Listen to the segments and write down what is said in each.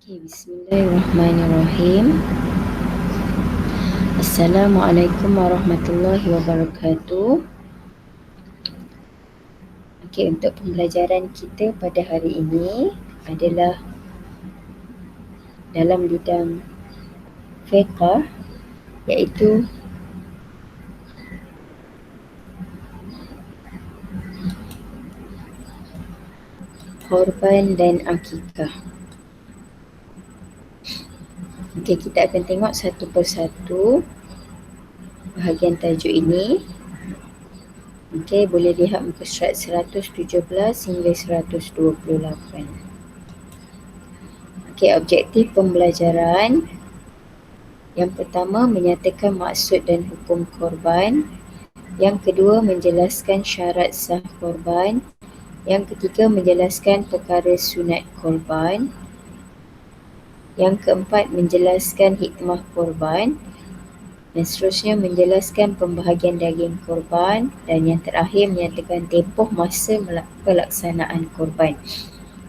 Okay, Bismillahirrahmanirrahim. Assalamualaikum warahmatullahi wabarakatuh. Okay, untuk pembelajaran kita pada hari ini adalah dalam bidang fiqh, iaitu korban dan akikah. Okay, kita akan tengok satu persatu bahagian tajuk ini. Okay, boleh lihat muka surat 117 hingga 128. Okay, objektif pembelajaran. Yang pertama, menyatakan maksud dan hukum korban. Yang kedua, menjelaskan syarat sah korban. Yang ketiga, menjelaskan perkara sunat korban. Yang keempat, menjelaskan hikmah korban. Dan seterusnya menjelaskan pembahagian daging korban. Dan yang terakhir, menyatakan tempoh masa pelaksanaan korban.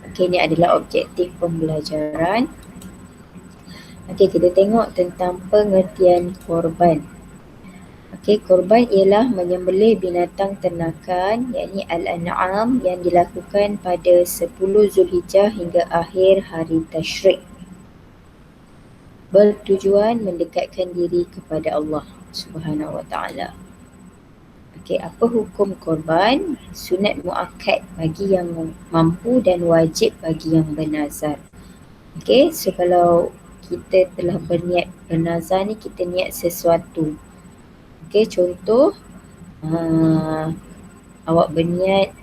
Okey, ini adalah objektif pembelajaran. Okey, kita tengok tentang pengertian korban. Okey, korban ialah menyembelih binatang ternakan, yakni al-an'am, yang dilakukan pada 10 Zulhijjah hingga akhir hari Tasyrik, bertujuan mendekatkan diri kepada Allah Subhanahu Wa Taala. Okey, apa hukum korban? Sunat muakkad bagi yang mampu dan wajib bagi yang bernazar. Okey, so kalau kita telah berniat bernazar ni, kita niat sesuatu. Okey, contoh awak berniat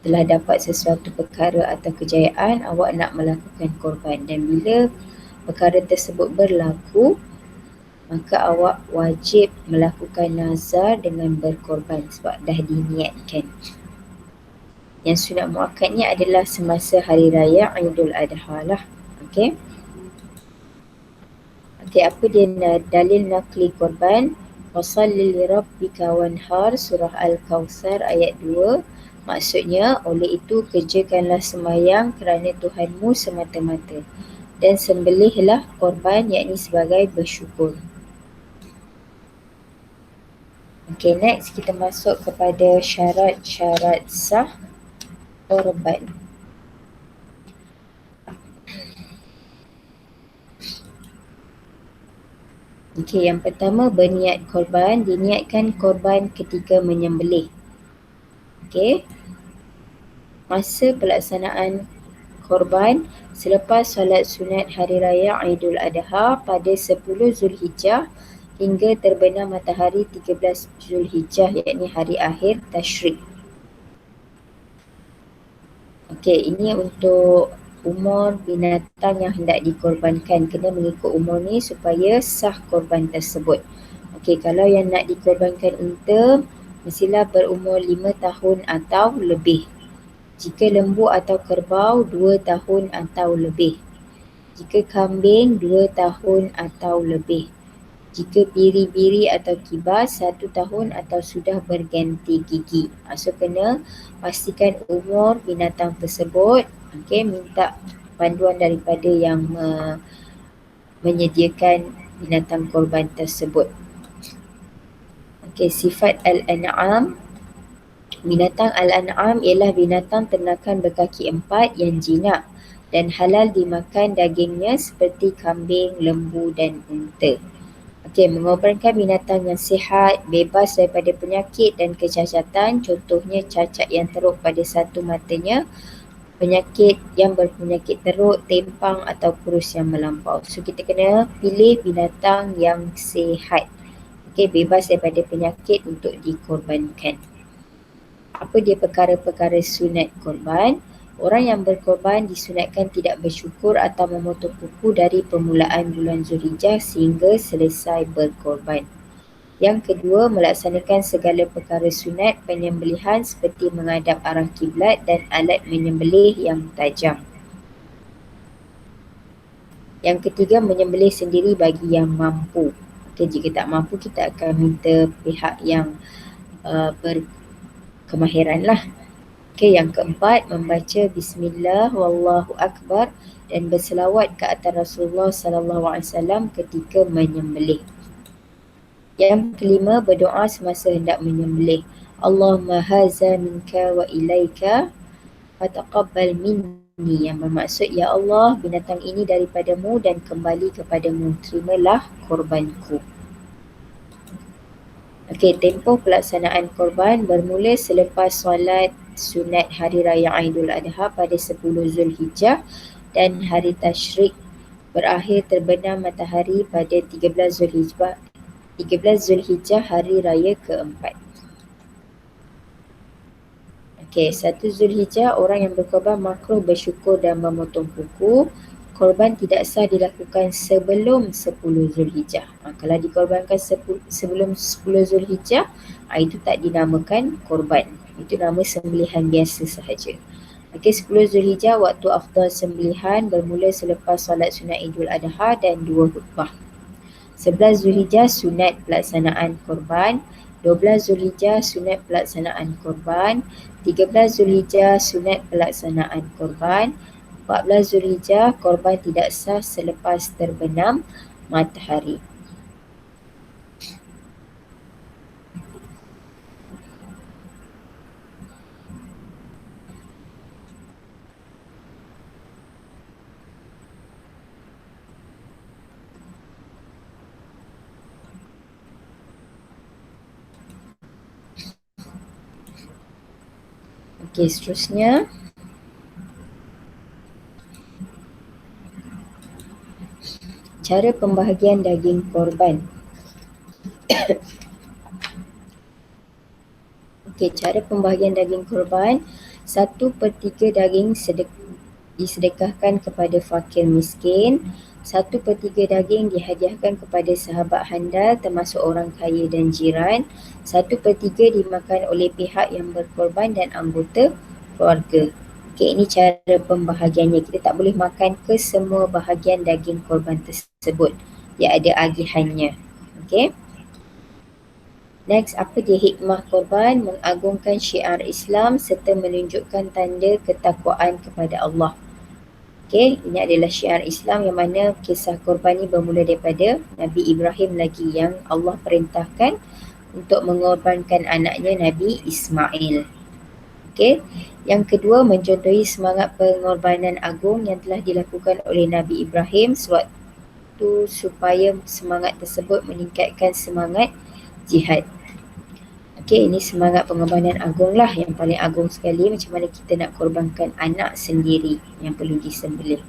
telah dapat sesuatu perkara atau kejayaan, awak nak melakukan korban. Dan bila perkara tersebut berlaku, maka awak wajib melakukan nazar dengan berkorban sebab dah diniatkan. Yang sunat muakkadnya adalah semasa hari raya Aidul Adha lah. Okey. Okey, apa dia dalil nakli korban? Wasalli li rabbika wanhar, surah Al-Kawthar ayat 2. Maksudnya, oleh itu kerjakanlah sembahyang kerana Tuhanmu semata-mata, dan sembelihlah korban, yakni sebagai bersyukur. Okey, next kita masuk kepada syarat-syarat sah korban. Okey, yang pertama, berniat korban. Diniatkan korban ketika menyembelih. Okey, masa pelaksanaan korban selepas solat sunat hari raya Aidul Adha pada 10 Zulhijjah hingga terbenam matahari 13 Zulhijjah, yakni hari akhir Tasyrik. Okey, ini untuk umur binatang yang hendak dikorbankan. Kena mengikut umur ni supaya sah korban tersebut. Okey, kalau yang nak dikorbankan unta, mestilah berumur 5 tahun atau lebih. Jika lembu atau kerbau, 2 tahun atau lebih. Jika kambing, 2 tahun atau lebih. Jika biri-biri atau kibas, 1 tahun atau sudah berganti gigi. So kena pastikan umur binatang tersebut. Okey, minta panduan daripada yang menyediakan binatang korban tersebut. Okey, sifat al-an'am. Binatang al-an'am ialah binatang ternakan berkaki 4 yang jinak dan halal dimakan dagingnya seperti kambing, lembu dan unta. Okey, mengorbankan binatang yang sihat, bebas daripada penyakit dan kecacatan, contohnya cacat yang teruk pada satu matanya, penyakit yang berpenyakit teruk, tempang atau kurus yang melampau. So kita kena pilih binatang yang sihat. Okey, bebas daripada penyakit untuk dikorbankan. Apa dia perkara-perkara sunat korban? Orang yang berkorban disunatkan tidak bersyukur atau memotong kuku dari permulaan bulan Zulhijjah sehingga selesai berkorban. Yang kedua, melaksanakan segala perkara sunat penyembelihan seperti menghadap arah kiblat dan alat menyembelih yang tajam. Yang ketiga, menyembelih sendiri bagi yang mampu. Okay, jika tak mampu, kita akan minta pihak yang berkemahiran lah. Okey, yang keempat, membaca bismillah wallahu akbar dan berselawat ke atas Rasulullah sallallahu alaihi wasallam ketika menyembelih. Yang kelima, berdoa semasa hendak menyembelih. Allahumma haza minka wa ilaika fataqabbal minni, yang bermaksud, ya Allah, binatang ini daripadamu dan kembali kepadamu, terimalah korbanku. Okey, tempoh pelaksanaan korban bermula selepas solat sunat Hari Raya Aidil Adha pada 10 Zulhijjah dan Hari Tashrik berakhir terbenam matahari pada 13 Zulhijjah Hari Raya keempat. Okey, 1 Zulhijjah orang yang berkorban makruh bersyukur dan memotong kuku. Korban tidak sah dilakukan sebelum 10 Zulhijjah. Kalau dikorbankan sebelum 10 Zulhijjah, itu tak dinamakan korban. Itu nama sembelihan biasa sahaja. Okey, 10 Zulhijjah waktu afdal sembelihan bermula selepas solat sunat Idul Adha dan 2 khutbah. 11 Zulhijjah sunat pelaksanaan korban, 12 Zulhijjah sunat pelaksanaan korban, 13 Zulhijjah sunat pelaksanaan korban, 14 Zulhijjah korban tidak sah selepas terbenam matahari. Okey, seterusnya cara pembahagian daging korban. Okey, cara pembahagian daging korban, 1/3 daging disedekahkan kepada fakir miskin, 1/3 daging dihadiahkan kepada sahabat handal termasuk orang kaya dan jiran, 1/3 dimakan oleh pihak yang berkorban dan anggota keluarga. Okey, ini cara pembahagiannya. Kita tak boleh makan ke semua bahagian daging korban tersebut. Dia ada agihannya. Okey. Next, apa dia hikmah korban? Mengagungkan syiar Islam serta menunjukkan tanda ketakwaan kepada Allah. Okey, ini adalah syiar Islam yang mana kisah korban ni bermula daripada Nabi Ibrahim lagi yang Allah perintahkan untuk mengorbankan anaknya Nabi Ismail. Okey, yang kedua, mencontohi semangat pengorbanan agung yang telah dilakukan oleh Nabi Ibrahim sewaktu supaya semangat tersebut meningkatkan semangat jihad. Okey, ini semangat pengorbanan agung lah, yang paling agung sekali, macam mana kita nak korbankan anak sendiri yang perlu disembelih.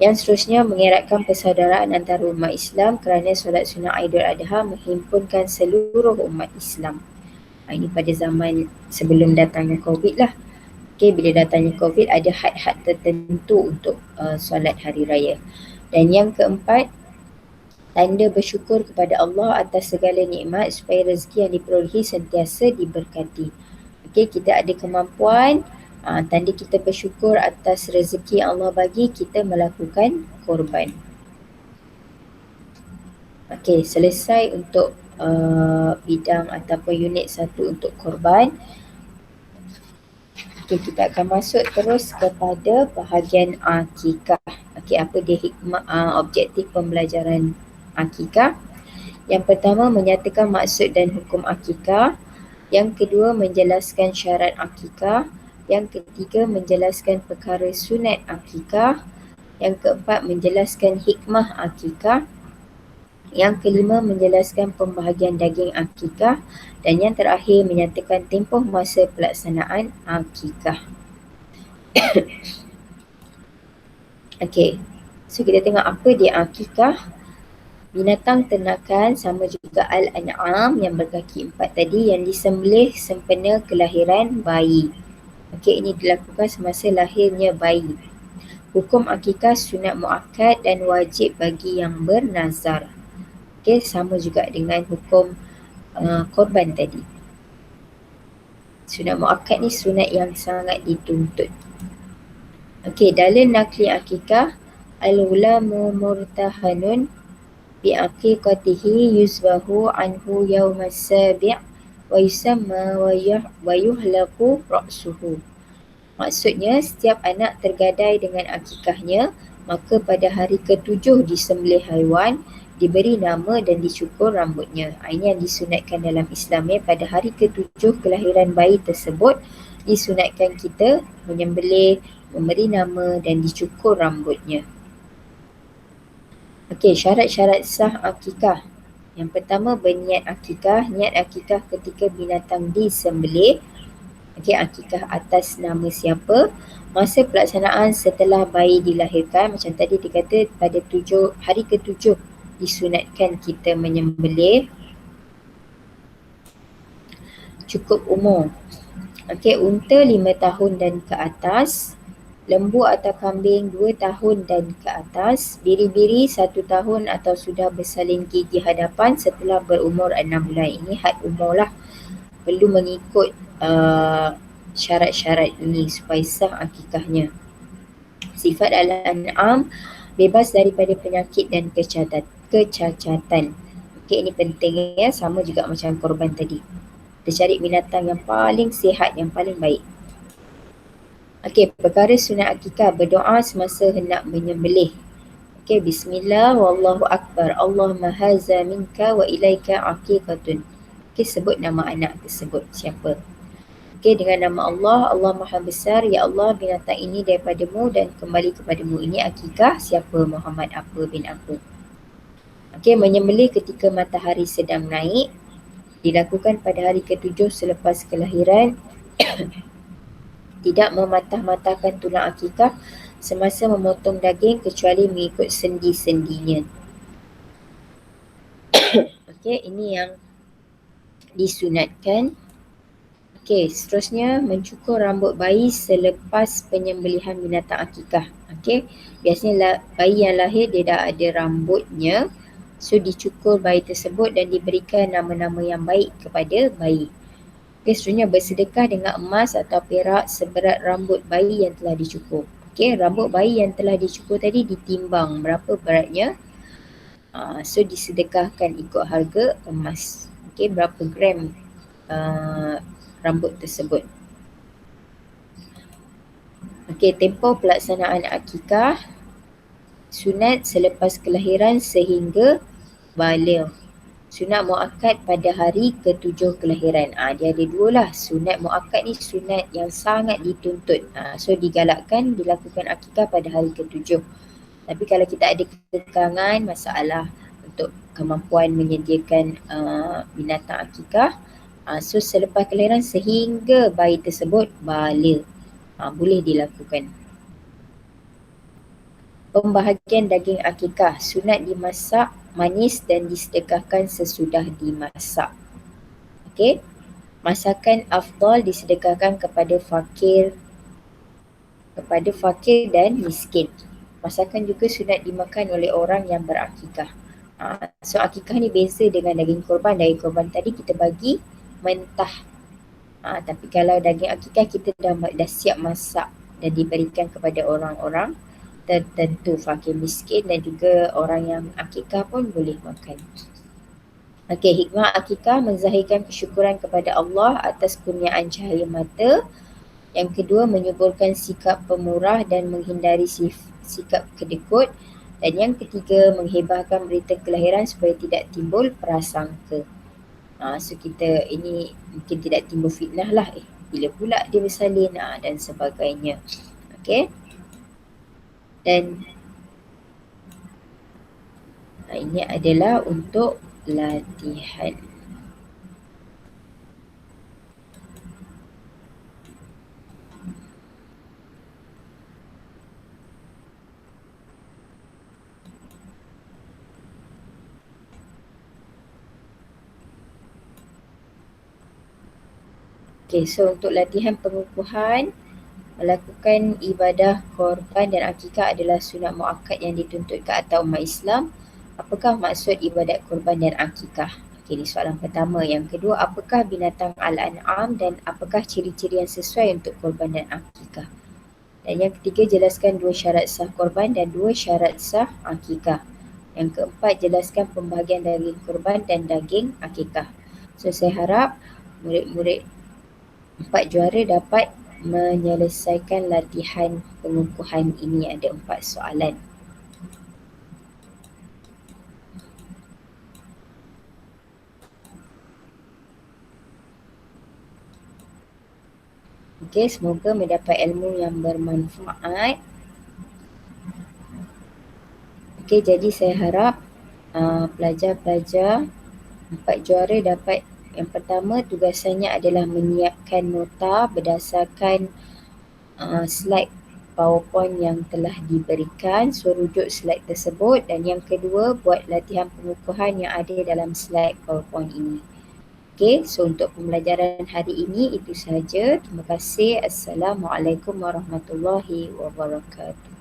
Yang seterusnya, mengeratkan persaudaraan antara umat Islam kerana solat sunat Aidil Adha menghimpunkan seluruh umat Islam. Ini pada zaman sebelum datangnya COVID lah. Okey, bila datangnya COVID ada had-had tertentu untuk solat hari raya. Dan yang keempat, tanda bersyukur kepada Allah atas segala nikmat supaya rezeki yang diperolehi sentiasa diberkati. Okey, kita ada kemampuan, tanda kita bersyukur atas rezeki yang Allah bagi, kita melakukan korban. Okey, selesai untuk bidang ataupun unit 1 untuk korban. Okey, kita akan masuk terus kepada bahagian akikah. Okey, apa dia hikmah, objektif pembelajaran akikah? Yang pertama, menyatakan maksud dan hukum akikah. Yang kedua, menjelaskan syarat akikah. Yang ketiga, menjelaskan perkara sunat akikah. Yang keempat, menjelaskan hikmah akikah. Yang kelima, menjelaskan pembahagian daging akikah. Dan yang terakhir, menyatakan tempoh masa pelaksanaan akikah. Okey, so kita tengok apa dia akikah. Binatang ternakan sama juga al-an'am yang berkaki 4 tadi yang disembelih sempena kelahiran bayi. Okey, ini dilakukan semasa lahirnya bayi. Hukum akikah sunat muakkad dan wajib bagi yang bernazar. Okey, sama juga dengan hukum korban tadi. Sunat muakkad ni sunat yang sangat dituntut. Okey, dalil nakli akikah, al-ghulamu murtahanun bi'aqiqatihi yuzbahu anhu yawmas sabi' wa yusamma wa yuhlaqu ra'suhu. Maksudnya setiap anak tergadai dengan akikahnya, maka pada hari ke-7 disembelih haiwan, diberi nama dan dicukur rambutnya. Ini yang disunatkan dalam Islam ya. Pada hari ke-7 kelahiran bayi tersebut, disunatkan kita menyembelih, memberi nama dan dicukur rambutnya. Okey, syarat-syarat sah akikah. Yang pertama, berniat akikah. Niat akikah ketika binatang disembelih. Okey, akikah atas nama siapa? Masa pelaksanaan setelah bayi dilahirkan, macam tadi dikata pada hari ke-7 disunatkan kita menyembelih. Cukup umur. Okey, unta 5 tahun dan ke atas, lembu atau kambing 2 tahun dan ke atas, biri-biri 1 tahun atau sudah bersalin gigi hadapan setelah berumur 6 bulan. Ini had umur lah. Perlu mengikut syarat-syarat ini supaya sah akikahnya. Sifat al-an'am, bebas daripada penyakit dan kecacatan. Okey, ini penting ya, sama juga macam korban tadi. Kita cari binatang yang paling sihat, yang paling baik. Okey, perkara sunat akikah, berdoa semasa hendak menyembelih. Okey, bismillah wallahu akbar. Allahumma haza minka wa ilaika aqiqatun. Okey, sebut nama anak tersebut siapa. Okey, dengan nama Allah, Allah Maha Besar, ya Allah binatang ini daripadamu dan kembali kepadamu. Ini akikah siapa, Muhammad apa bin apa. Okey, menyembelih ketika matahari sedang naik, dilakukan pada hari ke-7 selepas kelahiran. Tidak mematah-matahkan tulang akikah semasa memotong daging kecuali mengikut sendi-sendinya. Okey, ini yang disunatkan. Okey, seterusnya mencukur rambut bayi selepas penyembelihan binatang akikah. Okey, biasanya bayi yang lahir dia dah ada rambutnya. So dicukur bayi tersebut dan diberikan nama-nama yang baik kepada bayi. Okey, seterusnya bersedekah dengan emas atau perak seberat rambut bayi yang telah dicukur. Okey, rambut bayi yang telah dicukur tadi ditimbang berapa beratnya. So disedekahkan ikut harga emas. Okey, berapa gram rambut tersebut. Okey, tempoh pelaksanaan akikah. Sunat selepas kelahiran sehingga baligh. Sunat muakkad pada hari ke-7 kelahiran. Dia ada dua lah. Sunat muakkad ni sunat yang sangat dituntut. So digalakkan dilakukan akikah pada hari ke-7. Tapi kalau kita ada kekangan, masalah untuk kemampuan menyediakan binatang akikah, so selepas kelahiran sehingga bayi tersebut baligh, boleh dilakukan. Pembahagian daging akikah, sunat dimasak manis dan disedekahkan sesudah dimasak. Okey, masakan afdal disedekahkan kepada fakir dan miskin. Masakan juga sunat dimakan oleh orang yang berakikah. So akikah ni beza dengan daging korban. Daging korban tadi kita bagi mentah. Tapi kalau daging akikah kita dah siap masak dan diberikan kepada orang-orang tertentu, fakir miskin dan juga orang yang akikah pun boleh makan. Okey, hikmah akikah menzahirkan kesyukuran kepada Allah atas kurniaan cahaya mata. Yang kedua, menyuburkan sikap pemurah dan menghindari sikap kedekut. Dan yang ketiga, menghebahkan berita kelahiran supaya tidak timbul prasangka. So kita ini mungkin tidak timbul fitnah lah. Bila pula dia bersalin dan sebagainya. Okey. Dan ini adalah untuk latihan. Okey, so untuk latihan pengukuhan, melakukan ibadah korban dan akikah adalah sunat muakkad yang dituntut ke atas umat Islam. Apakah maksud ibadat korban dan akikah? Okey, ini soalan pertama. Yang kedua, apakah binatang al-an'am dan apakah ciri-ciri yang sesuai untuk korban dan akikah? Dan yang ketiga, jelaskan 2 syarat sah korban dan 2 syarat sah akikah. Yang keempat, jelaskan pembahagian daging korban dan daging akikah. So saya harap murid-murid 4 juara dapat menyelesaikan latihan pengukuhan ini. Ada 4 soalan. Okey, semoga mendapat ilmu yang bermanfaat. Okey, jadi saya harap pelajar-pelajar 4 juara dapat, yang pertama tugasannya adalah menyiapkan nota berdasarkan slide PowerPoint yang telah diberikan, suruh rujuk slide tersebut, dan yang kedua buat latihan pengukuhan yang ada dalam slide PowerPoint ini. Okey, so untuk pembelajaran hari ini itu sahaja. Terima kasih. Assalamualaikum warahmatullahi wabarakatuh.